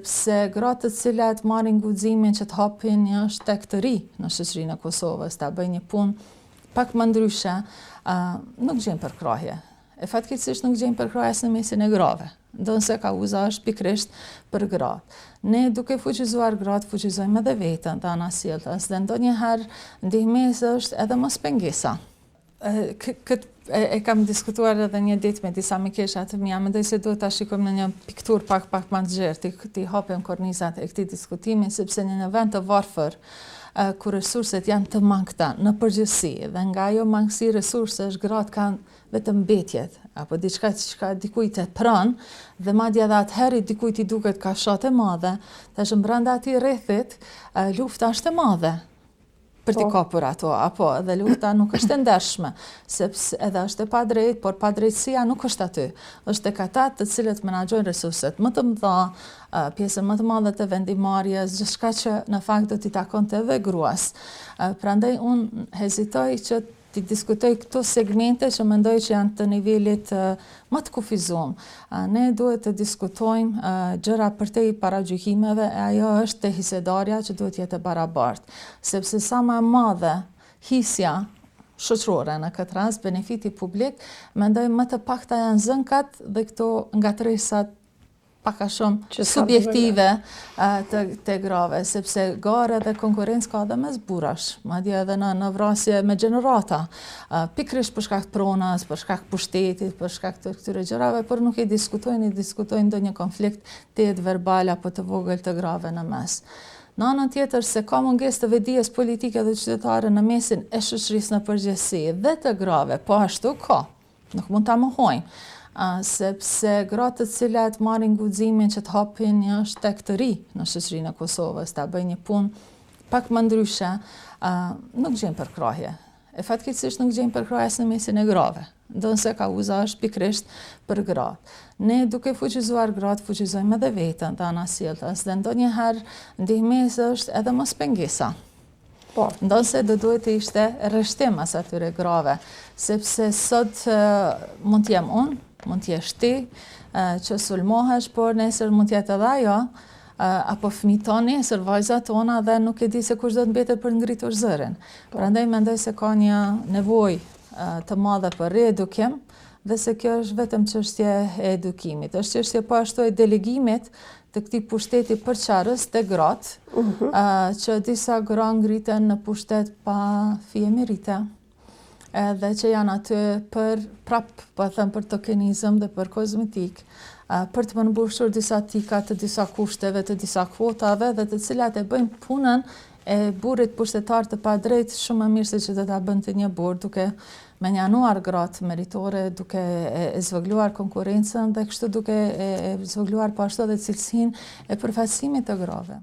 Se gratë të cilat marrin guximin që të hapin një shtek të ri në shoqërinë e Kosovës, ta bëjnë një punë pak më ndryshe, nuk gjejnë përkrahje. E fatkeqësisht nuk gjejnë përkrahje as në mesin e grave. Ndonse kauza është pikërisht për gratë. Ne duke fuqizuar gratë, fuqizojmë edhe veten të anasjellës dhe ndonjëherë ndihmesa është edhe mos pengesa. E kam diskutuar edhe një ditë me disa mikesha të mia, mendoj se duhet ta shikojmë në një pikturë pak më të gjerë, ti hapim kornizat e këtij diskutimi, sepse në një vend të varfër, ku resurset janë të mangëta në përgjithësi, dhe nga ajo mangësi resursesh gratë kanë vetëm mbetjet, apo diçka që dikujt e pran, dhe madje edhe atëherë dikujt i duket ka fshatë e madhe, tash brenda atij rrethit lufta është e madhe për t'i kapur ato, apo edhe lufta nuk është e ndershme, sepse edhe është e padrejtë, por padrejtësia nuk është aty. Është tek ata të cilët menaxhojnë resurset më të mëdha, pjesën më të madhe të vendimarrjes, gjithçka që në fakt do t'i takonte edhe gruas. Prandaj unë hezitoj që ti diskutoj këto segmente që mendoj që janë të nivelit më të kufizuar. Ne duhet të diskutojmë gjëra përtej paragjykimeve, e ajo është te hisedarja që duhet jetë e barabartë, sepse sa më e madhe hisja shoqërore në këtë rast, benefiti publik, mendoj më të pakta janë zënkat dhe këto ngatresat pak a shumë subjektive të grave, sepse garë dhe konkurrencë ka edhe mes burrash, madje edhe në vrasje me gjenerata, pikërisht për shkak të pronës, për shkak të pushtetit, për shkak të këtyre gjërave, por nuk i diskutojnë ndonjë konflikt të jetë verbal apo të vogël të grave në mes. Në anën tjetër, se ka mungesë të vedijes politike dhe qytetare në mesin e shoqërisë në përgjithësi dhe të grave, po ashtu ka, nuk mund ta mohojmë. Sepse gratë të cilat marrin guximin që të hapin një shtek të ri në shoqërinë e Kosovës, ta bëjnë një punë pak më ndryshe, nuk gjejnë përkrahje. E fatkeqësisht nuk gjejnë përkrahje as në mesin e grave, ndonse kauza është pikërisht për gratë. Ne duke fuqizuar gratë, fuqizojmë edhe veten të anasjellës dhe ndonjëherë ndihmesa është edhe mos pengesa. Ndonse do duhet të ishte rreshtim as atyre grave, sepse sot mund të jem unë, mund të jesh ti, që sulmohesh, por nesër mund të jetë edhe ajo, apo fëmijët tonë nesër, vajzat tona, dhe nuk e di se kush do të mbetet për ngritur zërin. Prandaj mendoj se ka një nevojë të madhe për reedukim, dhe se kjo është vetëm çështje e edukimit. Është çështje po ashtu e delegimit të këtij pushteti përçarës te gratë, që disa gra ngriten në pushtet pa fije merite, edhe që janë aty për tokenizëm dhe për kozmetik, për të përmbushur disa tika të disa kushteve, të disa kvotave, dhe të cilat e bëjnë punën e burrit pushtetar të padrejtë shumë më mirë se që do ta bënte një burr, duke menjanuar gratë meritore, duke e zvogëluar konkurrencën dhe kështu duke e zvogëluar po ashtu edhe cilësinë e përfaqësimit të grave.